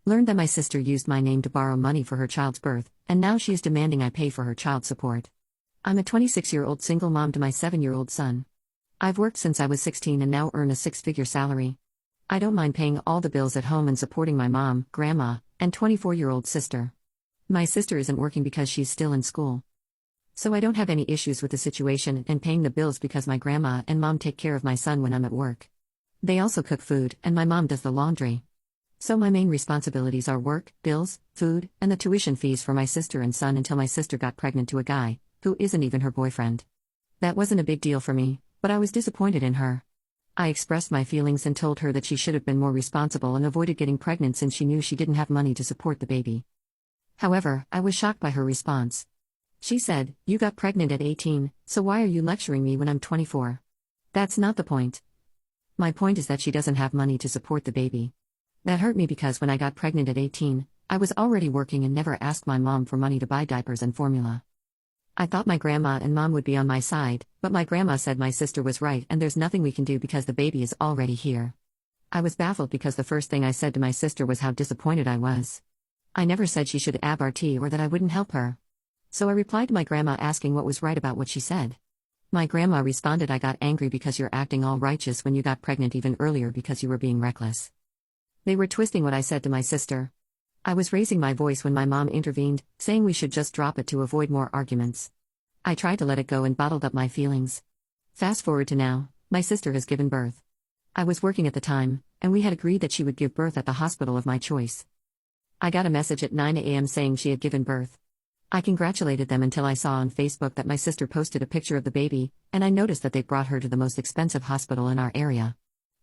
Learned that my sister used my name to borrow money for her child's birth, and now she is demanding I pay for her child support. I'm a 26-year-old single mom to my 7-year-old son. I've worked since I was 16 and now earn a 6-figure salary. I don't mind paying all the bills at home and supporting my mom, grandma, and 24-year-old sister. My sister isn't working because she's still in school. So I don't have any issues with the situation and paying the bills because my grandma and mom take care of my son when I'm at work. They also cook food, and my mom does the laundry. So my main responsibilities are work, bills, food, and the tuition fees for my sister and son until my sister got pregnant to a guy, who isn't even her boyfriend. That wasn't a big deal for me, but I was disappointed in her. I expressed my feelings and told her that she should have been more responsible and avoided getting pregnant since she knew she didn't have money to support the baby. However, I was shocked by her response. She said, "You got pregnant at 18, so why are you lecturing me when I'm 24? That's not the point. My point is that she doesn't have money to support the baby." That hurt me because when I got pregnant at 18, I was already working and never asked my mom for money to buy diapers and formula. I thought my grandma and mom would be on my side, but my grandma said my sister was right and there's nothing we can do because the baby is already here. I was baffled because the first thing I said to my sister was how disappointed I was. I never said she should abort or that I wouldn't help her. So I replied to my grandma asking what was right about what she said. My grandma responded, "I got angry because you're acting all righteous when you got pregnant even earlier because you were being reckless." They were twisting what I said to my sister. I was raising my voice when my mom intervened, saying we should just drop it to avoid more arguments. I tried to let it go and bottled up my feelings. Fast forward to now, my sister has given birth. I was working at the time, and we had agreed that she would give birth at the hospital of my choice. I got a message at 9 a.m. saying she had given birth. I congratulated them until I saw on Facebook that my sister posted a picture of the baby, and I noticed that they brought her to the most expensive hospital in our area.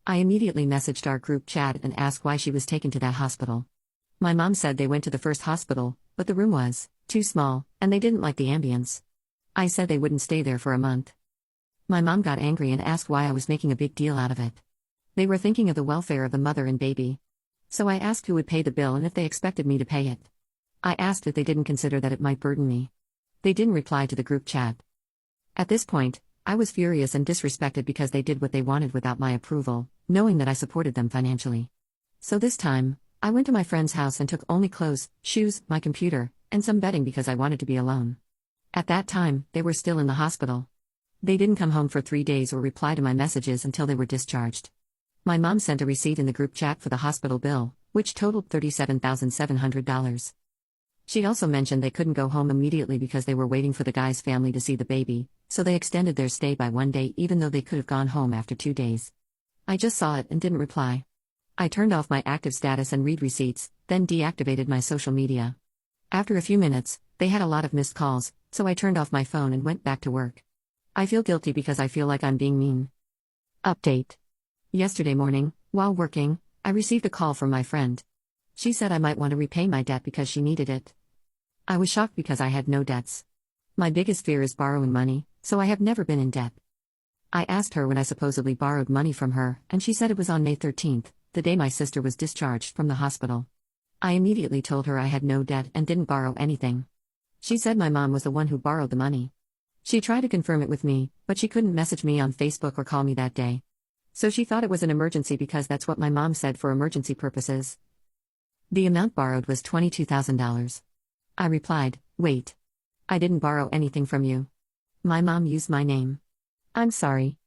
I immediately messaged our group chat and asked why she was taken to that hospital. My mom said they went to the first hospital, but the room was too small, and they didn't like the ambience. I said they wouldn't stay there for a month. My mom got angry and asked why I was making a big deal out of it. They were thinking of the welfare of the mother and baby. So I asked who would pay the bill and if they expected me to pay it. I asked if they didn't consider that it might burden me. They didn't reply to the group chat. At this point, I was furious and disrespected because they did what they wanted without my approval, knowing that I supported them financially. So this time, I went to my friend's house and took only clothes, shoes, my computer, and some bedding because I wanted to be alone. At that time, they were still in the hospital. They didn't come home for 3 days or reply to my messages until they were discharged. My mom sent a receipt in the group chat for the hospital bill, which totaled $37,700. She also mentioned they couldn't go home immediately because they were waiting for the guy's family to see the baby, so they extended their stay by 1 day even though they could have gone home after 2 days. I just saw it and didn't reply. I turned off my active status and read receipts, then deactivated my social media. After a few minutes, they had a lot of missed calls, so I turned off my phone and went back to work. I feel guilty because I feel like I'm being mean. Update. Yesterday morning, while working, I received a call from my friend. She said I might want to repay my debt because she needed it. I was shocked because I had no debts. My biggest fear is borrowing money, so I have never been in debt. I asked her when I supposedly borrowed money from her, and she said it was on May 13th, the day my sister was discharged from the hospital. I immediately told her I had no debt and didn't borrow anything. She said my mom was the one who borrowed the money. She tried to confirm it with me, but she couldn't message me on Facebook or call me that day. So she thought it was an emergency because that's what my mom said for emergency purposes. The amount borrowed was $22,000. I replied, "Wait. I didn't borrow anything from you. My mom used my name. I'm sorry.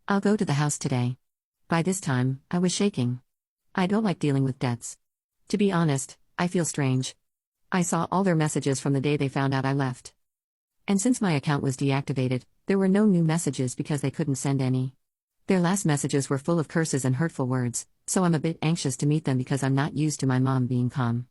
I'll go to the house today." By this time, I was shaking. I don't like dealing with debts. To be honest, I feel strange. I saw all their messages from the day they found out I left. And since my account was deactivated, there were no new messages because they couldn't send any. Their last messages were full of curses and hurtful words, so I'm a bit anxious to meet them because I'm not used to my mom being calm.